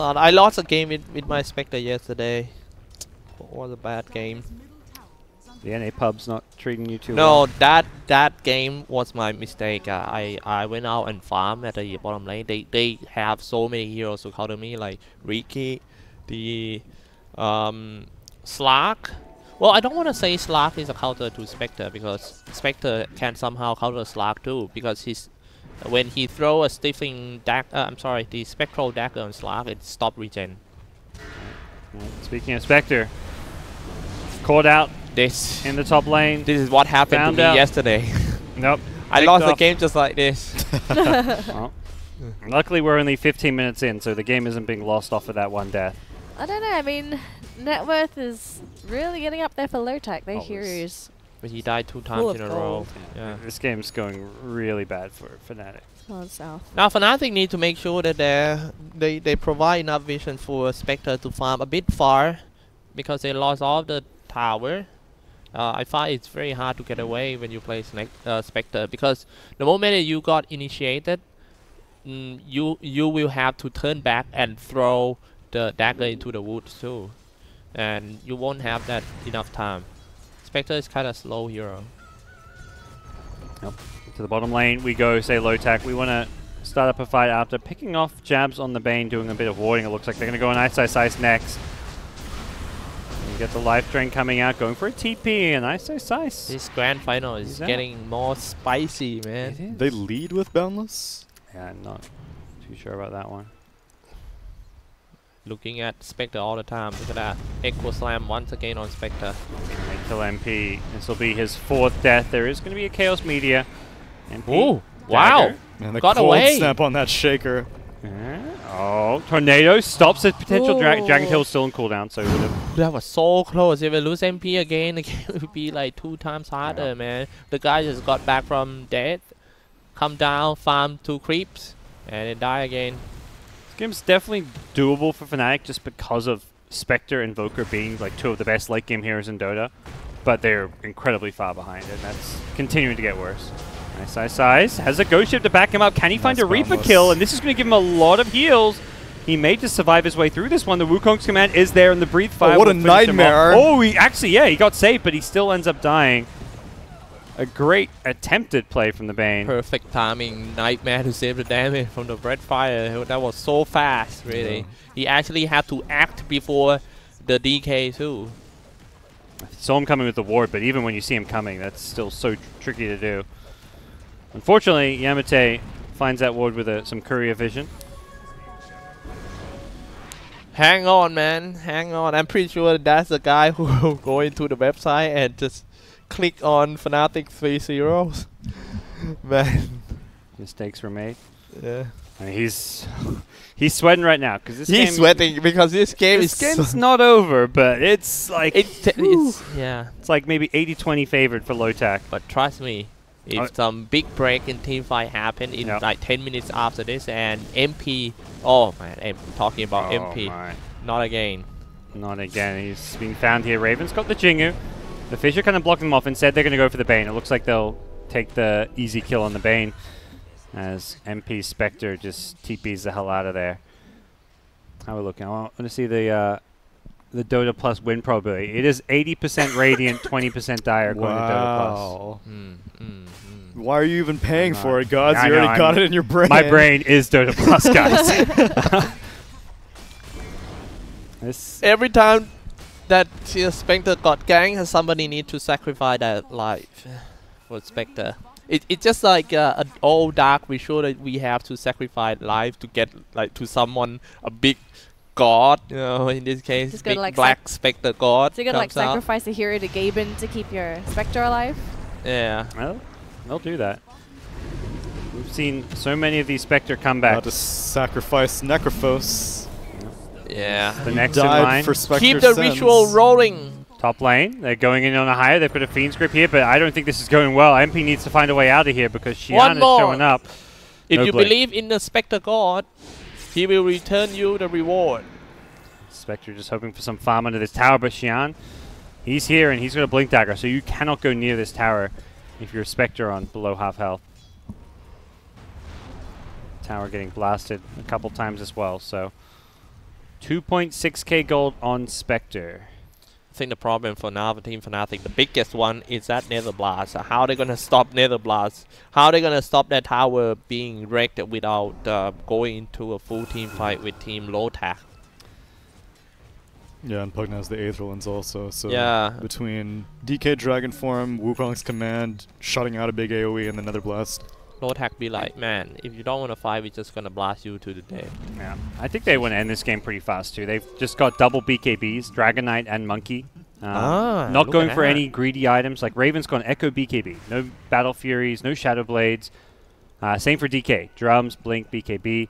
I lost a game with my Spectre yesterday. It was a bad game. The NA pub's not treating you too well. No, that game was my mistake. I went out and farmed at the bottom lane. They have so many heroes to counter me, like Riki, the Slark. Well, I don't want to say Slark is a counter to Spectre because Spectre can somehow counter Slark too, because when he throw a stifling the spectral dagger on Slark, it stop regen. Speaking of Spectre, caught out this in the top lane. This is what happened to me yesterday. Nope. I lost the game just like this. Well, luckily, we're only 15 minutes in, so the game isn't being lost off of that one death. I don't know. I mean, net worth is really getting up there for Lotac. They're Always. heroes. But he died 2 times in a row. Yeah. This game's going really bad for Fnatic. On south. Now Fnatic need to make sure that they provide enough vision for Spectre to farm a bit far, because they lost all the tower. I find it's very hard to get away when you play Spectre, because the moment that you got initiated, you will have to turn back and throw the dagger into the woods too, and you won't have that enough time. Spectre is kind of slow hero. Yep. To the bottom lane we go, say Lotac. We want to start up a fight after picking off jabs on the Bane, doing a bit of warding. It looks like they're going to go on Ice next. You get the life drain coming out, going for a TP, and Ice. This grand final is getting more spicy, man. They lead with Boundless? Yeah, I'm not too sure about that one. Looking at Spectre all the time. Look at that. Echo Slam once again on Spectre. Kill MP. This will be his 4th death. There is going to be a Chaos Meteor. MP. Oh, wow. Man, the Got cold away. snap on that shaker. Oh, Tornado stops the potential Dragon Tail still on cooldown, so that was so close. If we lose MP again, the game would be like 2 times harder, man. The guy just got back from death, come down, farm 2 creeps, and then die again. This game's definitely doable for Fnatic just because of Spectre and Invoker being like 2 of the best late game heroes in Dota, but they're incredibly far behind, and that's continuing to get worse. Nice size. Has a ghost ship to back him up. Can he find a Reaper boundless. kill? And this is going to give him a lot of heals. He may just survive his way through this one. The Wukong's command is there, and the Breathe Fire what a will finish him off. nightmare. Oh, he actually, yeah, he got saved, but he still ends up dying. A great attempted play from the Bane. Perfect timing. Nightmare to save the damage from the Breath Fire. That was so fast, really. He actually had to act before the DK too. I saw him coming with the ward, but even when you see him coming, that's still so tricky to do. Unfortunately, Yamate finds that ward with some courier vision. Hang on, man. Hang on. I'm pretty sure that's the guy who will go into the website and just click on Fnatic 3 zeros. Man. Mistakes were made. Yeah. And he's sweating right now because this He's sweating because this game is game's not over, but it's like it's like maybe 80-20 favored for Lotac. But trust me, if some big break in team fight happen in like 10 minutes after this, and MP, oh man, I'm talking about MP, not again. Not again. He's being found here. Raven's got the Jingu. The Fissure kind of blocked them off. Instead, they're going to go for the Bane. It looks like they'll take the easy kill on the Bane as MP Spectre just TPs the hell out of there. How are we looking? I want to see the Dota Plus win probability. It is 80% Radiant, 20% Dire according to Dota Plus. Why are you even paying for it, GoDz? I You know, already got it in your brain. My brain is Dota Plus, guys. Every time that Spectre got ganked, somebody need to sacrifice that life for Spectre. It's just like an old dark visual that we have to sacrifice life to get like to someone a big god, you know, in this case, Just big gotta, like, black Spectre god. So you're gonna like comes out. sacrifice a hero to Gaben to keep your Spectre alive? Yeah. Well, they'll do that. We've seen so many of these Spectre comebacks. Got to sacrifice Necrophos. Yeah. The next in Died line. for Spectre Keep the Sense. ritual rolling. Top lane, they're going in on a higher. They've got a Fiend's Grip here, but I don't think this is going well. MP needs to find a way out of here because Xian is more. showing up. If No you blink. believe in the Spectre god, he will return you the reward. Spectre just hoping for some farm under this tower, but Xian, he's here and he's got a Blink Dagger, so you cannot go near this tower if you're a Spectre on below half health. Tower getting blasted a couple times as well, so 2.6k gold on Spectre. I think the problem for now for Team Fnatic, the biggest one is that Nether Blast. How are they going to stop Nether Blast? How are they going to stop that tower being wrecked without going into a full team fight with Team Lotac? Yeah, and Pugna has the Aetherlands also. So Yeah. between DK Dragon Form, Wukong's command, shutting out a big AoE, and the Nether Blast. Lotac be like, man, if you don't want to fight, we're just going to blast you to the dead. Yeah, I think they want to end this game pretty fast too. They've just got double BKBs, Dragon Knight and Monkey. Not look going at for that. any greedy items. Like Raven's gone Echo BKB. No Battle Furies, no Shadow Blades. Same for DK. Drums, Blink, BKB.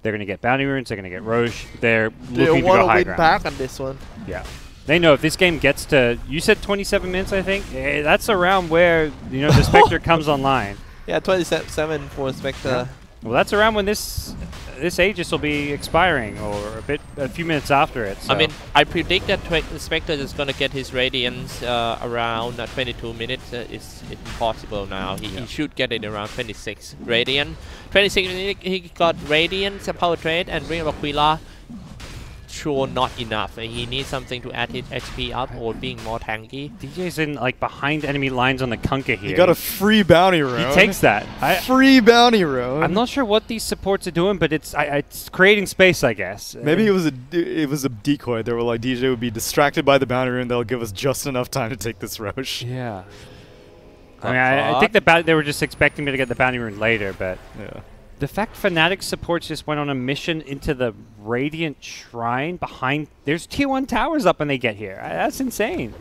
They're going to get Bounty Runes. They're going to get Roche. They're looking to go high ground. back on this one. Yeah. They know if this game gets to, you said 27 minutes, I think? That's around where, you know, the Spectre comes online. Yeah, 27 for Spectre. Yeah. Well, that's around when this Aegis will be expiring, or a few minutes after it. So. I mean, I predict that Spectre is going to get his Radiance around 22 minutes. It's impossible now. He should get it around 26 Radiant. 26 minutes, he got Radiance, Power Trade, and Ring of Aquila. Sure, not enough. He needs something to add his HP up or being more tanky. DJ's in like behind enemy lines on the Kunkka here. He got a free bounty rune. He takes that. Free bounty rune. I'm not sure what these supports are doing, but it's creating space, I guess. Maybe it was a decoy. They were like, DJ would be distracted by the bounty rune. They'll give us just enough time to take this Roche. Yeah. I mean, I think they were just expecting me to get the bounty rune later, but Yeah. the fact Fnatic supports just went on a mission into the Radiant Shrine behind... There's tier 1 towers up when they get here. That's insane.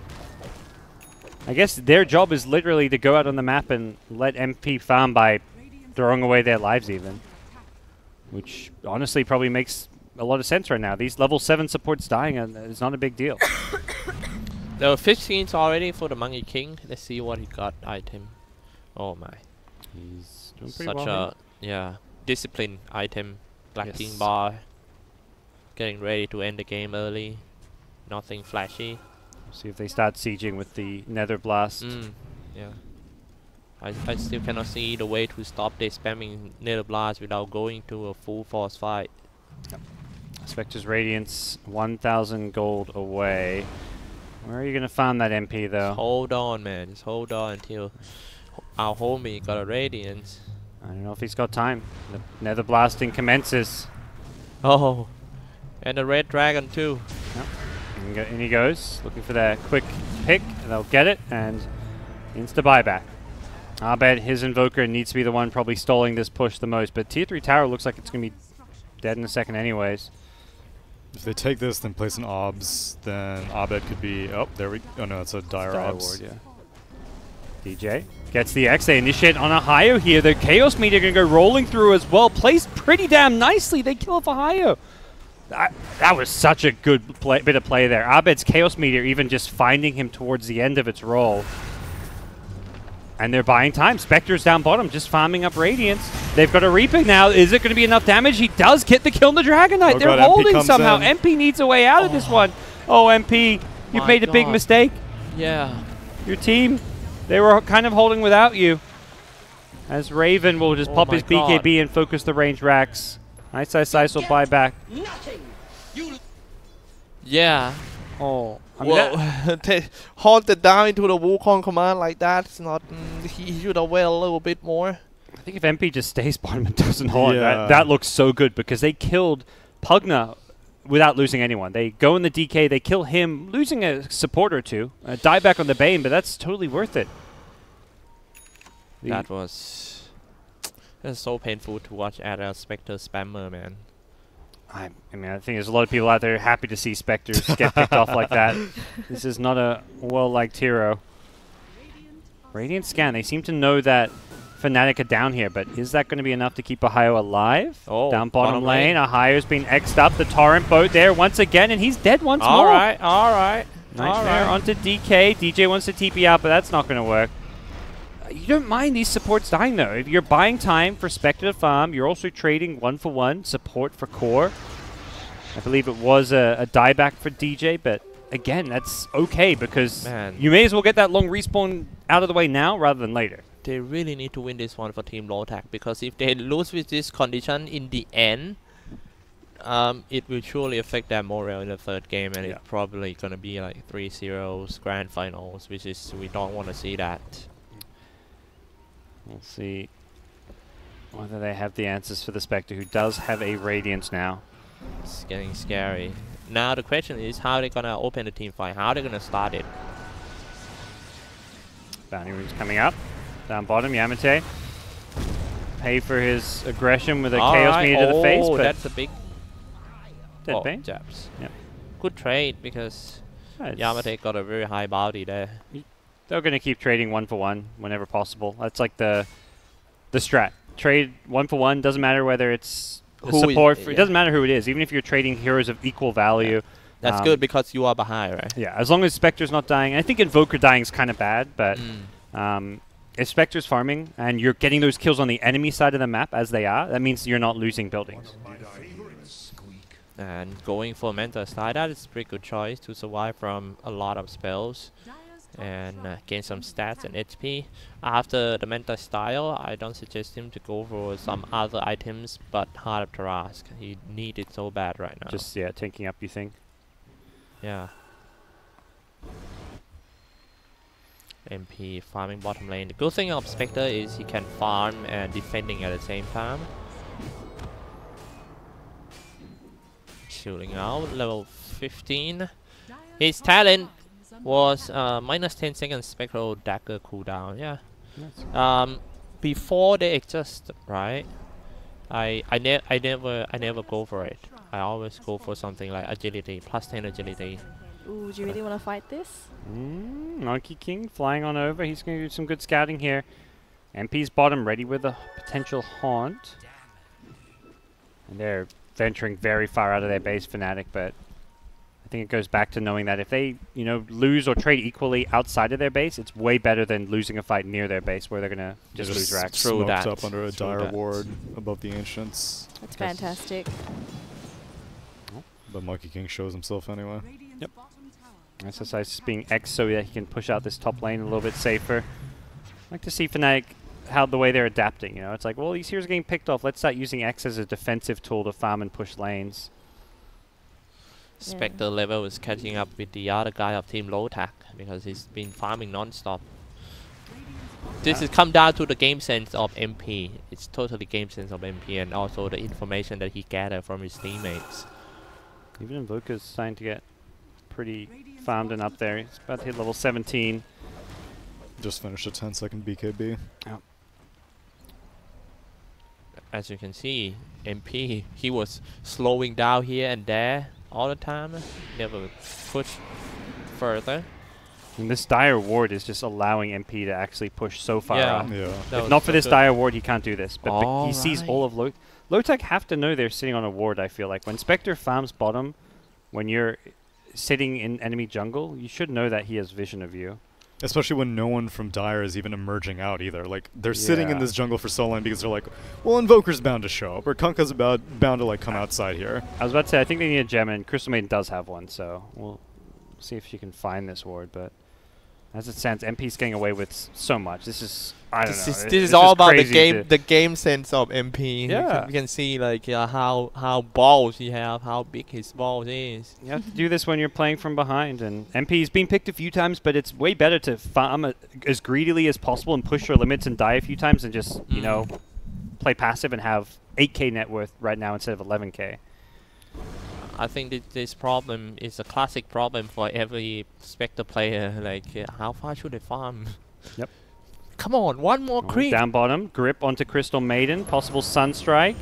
I guess their job is literally to go out on the map and let MP farm by throwing away their lives even. Which honestly probably makes a lot of sense right now. These level 7 supports dying is not a big deal. There were 15s already for the Monkey King. Let's see what he got item. Oh my. He's doing pretty Such well a discipline item. Black Yes. King bar. Getting ready to end the game early. Nothing flashy. See if they start sieging with the Nether Blast. Yeah. I still cannot see the way to stop the spamming Nether Blast without going to a full force fight. Spectre's Radiance, 1,000 gold away. Where are you going to find that MP, though? Just hold on, man. Just hold on until our homie got a Radiance. I don't know if he's got time. The Nether Blasting commences. Oh, and the Red Dragon, too. Yep. And he goes, looking for that quick pick, and they'll get it, and insta buyback. I bet his Invoker needs to be the one probably stalling this push the most, but Tier 3 Tower looks like it's going to be dead in a second anyways. If they take this, then place an OBS, then Abed could be... Oh, there we... Oh, no, it's a Dire OBS. Ward, yeah. DJ gets the X. They initiate on a Hayo here. The Chaos Meteor going to go rolling through as well. Placed pretty damn nicely. They kill for Hayo. That was such a good bit of play there. Abed's Chaos Meteor even just finding him towards the end of its roll. And they're buying time. Spectre's down bottom, just farming up Radiance. They've got a Reaper now. Is it going to be enough damage? He does get the kill on the Dragon Knight. Oh They're God, holding MP somehow. in. MP needs a way out of this one. Oh, MP, you've My made a big God. mistake. Yeah. Your team, they were kind of holding without you. As Raven will just Oh pop my his BKB God. and focus the range racks. Nice will buy back. Yeah. Oh, I mean Well, hold it down into the Wukong command like that. It's not. He should have waited a little bit more. I think if MP just stays bottom and doesn't hold, Yeah. that looks so good because they killed Pugna without losing anyone. They go in the DK, they kill him, losing a support or two, die back on the Bane, but that's totally worth it. That was so painful to watch at a Spectre spammer, man. I mean, I think there's a lot of people out there happy to see Spectres get picked off like that. This is not a well-liked hero. Radiant scan, they seem to know that Fnatic are down here, but is that going to be enough to keep Ohio alive? Oh, down bottom lane, Ohio's been X'd up, the Torrent boat there once again, and he's dead once more. All right. Nightmare onto DK. DJ wants to TP out, but that's not going to work. You don't mind these supports dying, though. If you're buying time for Spectre to farm, you're also trading 1-for-1 support for core. I believe it was a dieback for DJ, but again, that's okay because you may as well get that long respawn out of the way now rather than later. They really need to win this one for Team Lotac because if they lose with this condition in the end, it will surely affect their morale in the third game, and it's probably going to be like 3-0 grand finals, which is we don't want to see that. We'll see whether they have the answers for the Spectre, who does have a Radiance now. It's getting scary. Now the question is how they're going to open the team fight, how they're going to start it. Bounty Rune's coming up. Down bottom, Yamate. Pay for his aggression with a Chaos Meteor to the face, but that's a big dead Bane. jabs. Yep. Good trade because Yamate got a very high bounty there. They're going to keep trading 1-for-1 whenever possible. That's like the strat. Trade 1-for-1. Doesn't matter whether it's support. It doesn't matter who it is. Even if you're trading heroes of equal value. That's good because you are behind, right? Yeah, as long as Spectre's not dying. I think Invoker dying is kind of bad, but if Spectre's farming and you're getting those kills on the enemy side of the map as they are, that means you're not losing buildings. And going for Mentor Style, that is a pretty good choice to survive from a lot of spells and gain some stats and HP. After the Mentor Style, I don't suggest him to go for some other items, but Heart of Tarask. He needs it so bad right now. Just, tanking up, you think? Yeah. MP farming bottom lane. The good thing of Spectre is he can farm and defending at the same time. Shooting out, level 15. His talent was minus 10 seconds Spectral Dagger cooldown. Yeah. Before they adjust, right? I never go for it. I always go for something like agility, plus 10 agility. Ooh, do you really want to fight this? Monkey King flying on over. He's going to do some good scouting here. MP's bottom ready with a potential haunt. And they're venturing very far out of their base, Fnatic, but I think it goes back to knowing that if they, lose or trade equally outside of their base, it's way better than losing a fight near their base where they're going to just lose racks. Smoked up under a dire ward above the Ancients. That's fantastic. But Monkey King shows himself anyway. Yep. SSI is being X so that he can push out this top lane a little bit safer. like to see Fnatic how the way they're adapting. You know, it's like, well, these heroes are getting picked off. Let's start using X as a defensive tool to farm and push lanes. Spectre level is catching up with the other guy of Team Lotac because he's been farming non-stop. This has come down to the game sense of MP. It's totally game sense of MP and also the information that he gathered from his teammates. Even Invoker's starting to get pretty farmed and up there. He's about to hit level 17. Just finished a 10-second BKB. Yeah. As you can see, MP, he was slowing down here and there all the time. Never pushed further. And this Dire Ward is just allowing MP to actually push so far up. Yeah. If not for this Dire Ward, he can't do this. But he All sees right. all of Lotac have to know they're sitting on a ward, I feel like. When Spectre farms bottom, when you're sitting in enemy jungle, you should know that he has vision of you. Especially when no one from Dire is even emerging out either. Like, they're sitting in this jungle for so long because they're like, well, Invoker's bound to show up, or Kunkka's bound to, like, come outside here. I was about to say, I think they need a gem, and Crystal Maiden does have one, so we'll see if she can find this ward, but as it stands, MP's getting away with so much. This is, I don't know. This is all about the game sense of MP. Yeah. You can see like how balls he have, how big his balls is. You have to do this when you're playing from behind, and MP's been picked a few times, but it's way better to farm as greedily as possible and push your limits and die a few times and just, you know, play passive and have 8k net worth right now instead of 11k. I think that this problem is a classic problem for every Spectre player. Like, how far should they farm? Yep. Come on, one more creep. Down bottom, grip onto Crystal Maiden, possible Sunstrike.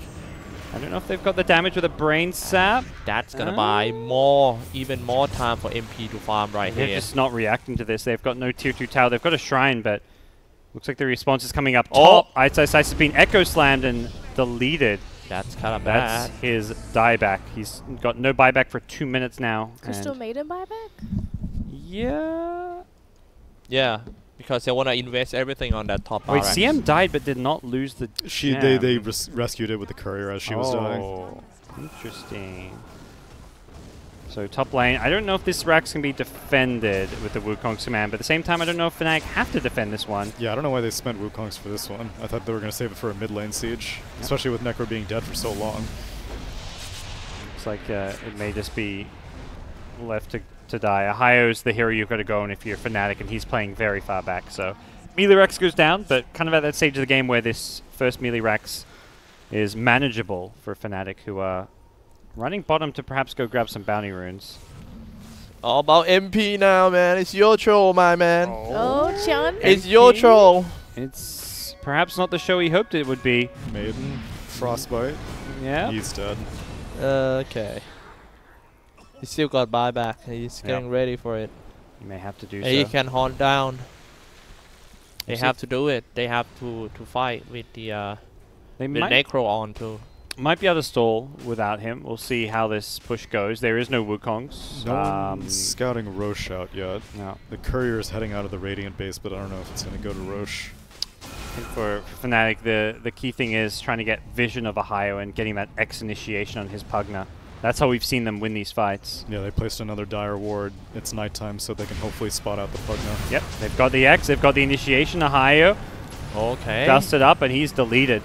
I don't know if they've got the damage with a Brain Sap. That's gonna buy even more time for MP to farm right They're here. just not reacting to this. They've got no tier 2 tower. They've got a Shrine, but looks like the response is coming up top. Ice has been Echo Slammed and deleted. That's kind of That's bad. his dieback. He's got no buyback for 2 minutes now. Crystal Maiden buyback? Yeah. Yeah, because they want to invest everything on that top. Wait, RX. CM died but did not lose the gem. They rescued it with the courier as she was dying. Oh, interesting. So top lane, I don't know if this Rax can be defended with the Wukong's command, but at the same time, I don't know if Fnatic have to defend this one. Yeah, I don't know why they spent Wukongs for this one. I thought they were going to save it for a mid lane siege, especially with Necro being dead for so long. Looks like it may just be left to die. Ahio's the hero you've got to go on if you're Fnatic, and he's playing very far back. So melee Rex goes down, but kind of at that stage of the game where this first melee Rex is manageable for Fnatic, who are running bottom to perhaps go grab some bounty runes. All about MP now, man. It's your troll, my man. Oh, Chan. It's your troll. It's perhaps not the show he hoped it would be. Maiden, Frostbite, Yeah. he's dead. Okay. He still got buyback. He's getting ready for it. You may have to do And he so. can hunt down. They We'll have to do it. They have to fight with the They with might, Necro on too. might be able to stall without him. We'll see how this push goes. There is no Wukongs. No one's scouting Roche out yet. No. The courier is heading out of the Radiant base, but I don't know if it's going to go to Roche. I think for Fnatic, the key thing is trying to get vision of Ahio and getting that X initiation on his Pugna. That's how we've seen them win these fights. Yeah, they placed another Dire Ward. It's nighttime, so they can hopefully spot out the Pugna. Yep, they've got the X, they've got the initiation. Ahio Okay. dusted up, and he's deleted.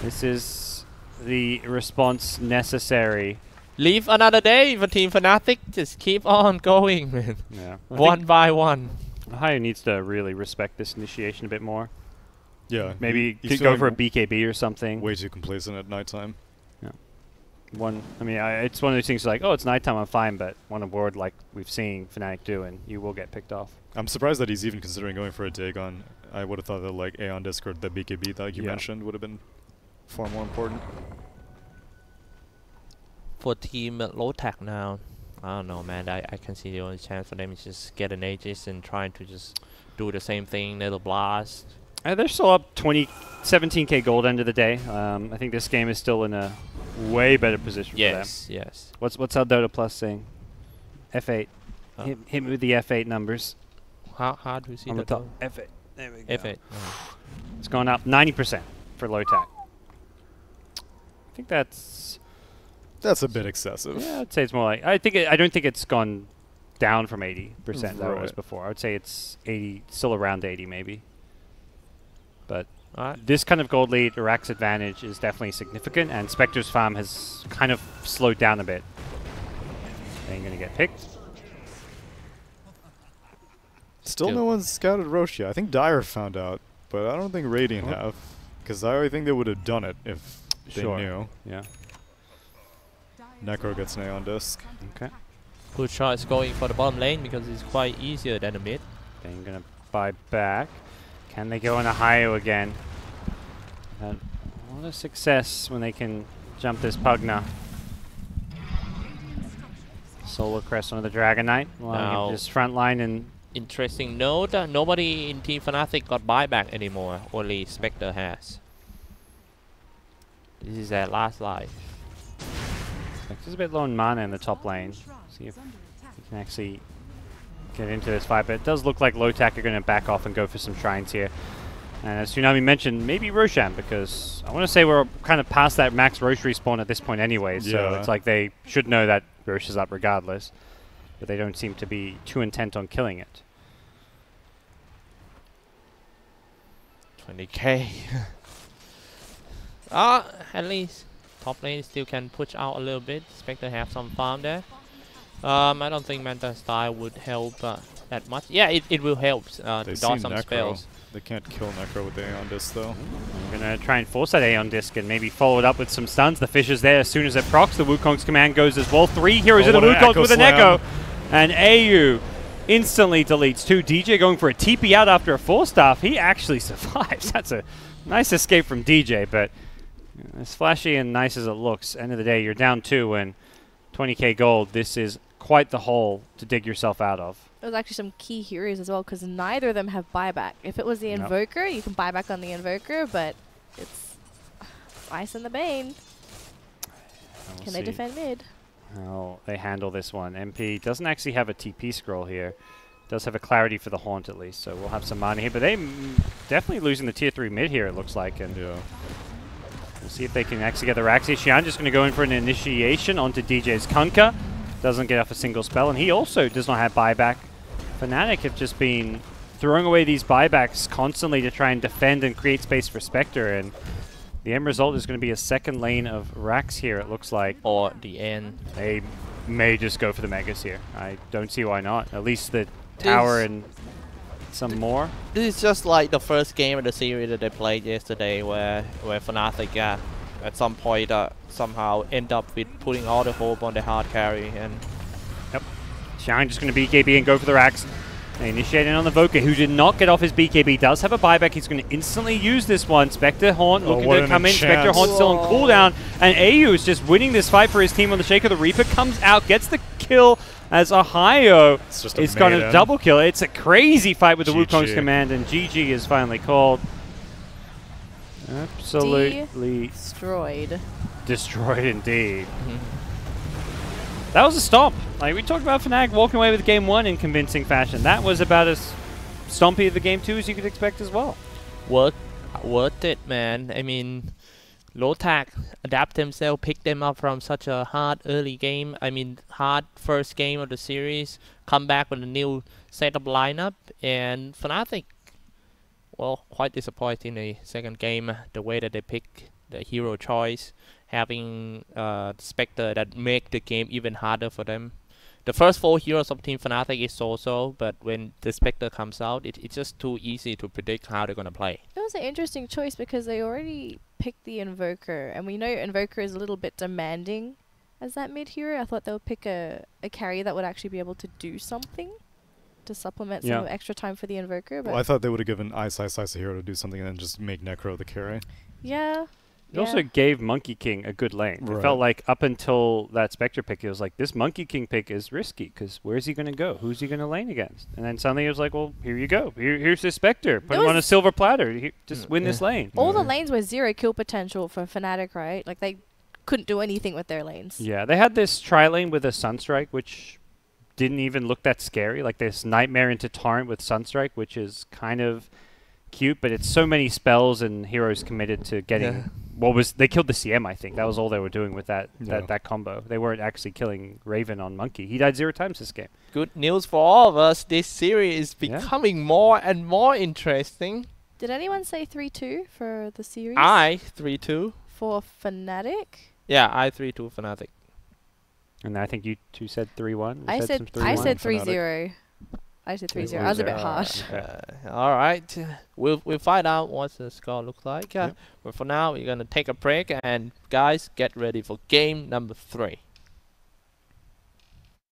This is the response necessary. Leave another day for Team Fnatic. Just keep on going, man. Yeah. One by one. Ahio needs to really respect this initiation a bit more. Yeah. Maybe he's could go for a feeling BKB or something. way too complacent at nighttime. It's one of those things like, oh, it's nighttime, I'm fine, but one award like we've seen Fnatic do, and you will get picked off. I'm surprised that he's even considering going for a Dagon. I would have thought that like Aeon Discord, the BKB that you mentioned, would have been far more important. For Team Lotac now, I don't know, man. I can see the only chance for them is just get an Aegis and trying to just do the same thing, little blast. They're still up 17k gold end of the day. I think this game is still in a way better position Yes, for them. yes. What's our Dota Plus saying? F8. Uh, Hit me with the F8 numbers How do you see on the that? top. F8. There we go. F8. It's gone up 90% for Lotac. I think that's That's a bit excessive. Yeah, I'd say it's more like I don't think it's gone down from 80% that it was Right. before. I would say it's 80, still around 80 maybe. But Alright. this kind of gold lead, Iraq's advantage is definitely significant, and Spectre's farm has kind of slowed down a bit. They're going to get picked. Still Good. no one's scouted Roshia. I think Dire found out, but I don't think Radiant Oh. have. Because I think they would have done it if they Sure. knew. Yeah. Necro gets an A on disc. Okay. Good choice going for the bottom lane because it's quite easier than the mid. They're going to buy back. Can they go on a Hio again? What a success when they can jump this Pugna. Solar Crest onto the Dragon Knight. Now- Just front line and Interesting note, nobody in Team Fnatic got buyback anymore, only Spectre has. This is their last life. Spectre's a bit low on mana in the top lane. See if he can actually get into this fight, but it does look like Lotac are going to back off and go for some shrines here. And as Tsunami mentioned, maybe Roshan, because I want to say we're kind of past that max Roche respawn at this point anyway, so Yeah. it's like they should know that Roche is up regardless, but they don't seem to be too intent on killing it. 20k. At least top lane still can push out a little bit. Spectre have some farm there. I don't think Manta style would help that much. Yeah, it will help to They dodge see some Necro. spells. They can't kill Necro with the A on disc though. I'm going to try and force that A on disc and maybe follow it up with some stuns. The fish is there as soon as it procs. The Wukong's command goes as well. 3 heroes Oh, in the what an Wukong Echo with an Slam. Echo. And AU instantly deletes 2. DJ going for a TP out after a 4-staff. He actually survives. That's a nice escape from DJ, but as flashy and nice as it looks, end of the day, you're down 2 and 20k gold. This is quite the hole to dig yourself out of. There's actually some key heroes as well, because neither of them have buyback. If it was the Nope. Invoker, you can buy back on the Invoker, but it's Ice and the Bane. And we'll Can they see defend mid? how they handle this one. MP doesn't actually have a TP scroll here. Does have a clarity for the Haunt at least, so we'll have some mana here. But they definitely losing the tier 3 mid here, it looks like. And Yeah. we'll see if they can actually get the Raxi. Xian just going to go in for an initiation onto DJ's Kunkka. Doesn't get off a single spell, and he also does not have buyback. Fnatic have just been throwing away these buybacks constantly to try and defend and create space for Spectre, and the end result is going to be a second lane of Rax here, it looks like. Or the end. They may just go for the Megas here. I don't see why not. At least the tower This- and some more. This is just like the first game of the series that they played yesterday, where Fnatic at some point somehow end up with putting all the hope on the hard carry. And Shine just going to BKB and go for the Rax. They initiate in on the Voker, who did not get off his BKB. Does have a buyback. He's going to instantly use this one. Spectre Haunt looking what to an come in. enchant. Spectre Haunt still on Whoa. cooldown. And AU is just winning this fight for his team on the Shaker. The Reaper comes out, gets the kill as Ohio It's just a is going to maiden. double kill. It's a crazy fight with the GG. Wukong's command, and GG is finally called. Absolutely Destroyed. destroyed indeed. That was a stomp. Like, we talked about Fnatic walking away with game 1 in convincing fashion. That was about as stompy of the game 2 as you could expect as well. worth it, man. I mean, Lotac adapt himself, pick them up from such a hard early game. I mean, hard first game of the series. Come back with a new setup lineup, and Fnatic, well, quite disappointing in the second game. The way that they pick the hero choice, having Spectre that make the game even harder for them. The first 4 heroes of Team Fnatic is so-so, but when the Spectre comes out, it's just too easy to predict how they're gonna play. It was an interesting choice because they already picked the Invoker, and we know Invoker is a little bit demanding as that mid hero. I thought they would pick a carry that would actually be able to do something to supplement Yeah. some extra time for the Invoker. But Well, I thought they would have given Ice a hero to do something and then just make Necro the carry. yeah. It also gave Monkey King a good lane. It Right. felt like up until that Spectre pick, it was like, this Monkey King pick is risky, because where's he going to go? Who's he going to lane against? And then suddenly it was like, well, here you go. Here's this Spectre. Put him on a was- silver platter. Just win this lane. All the Yeah. lanes were 0 kill potential for Fnatic, right? Like, they couldn't do anything with their lanes. Yeah, they had this tri-lane with a Sunstrike, which didn't even look that scary. Like this Nightmare into Torrent with Sunstrike, which is kind of cute, but it's so many spells and heroes committed to getting... Yeah. They killed the CM, I think. That was all they were doing with that Yeah. that combo. They weren't actually killing Raven on Monkey. He died 0 times this game. Good news for all of us. This series is Yeah. becoming more and more interesting. Did anyone say 3-2 for the series? I 3-2. For Fnatic? Yeah, I 3-2 Fnatic. And I think you two said 3-1. I said 3-0. I said 3-0. I was a bit 3-0. harsh. Okay. All right, we'll find out what the score looks like. Yep. But for now, we're gonna take a break, and guys, get ready for game number 3.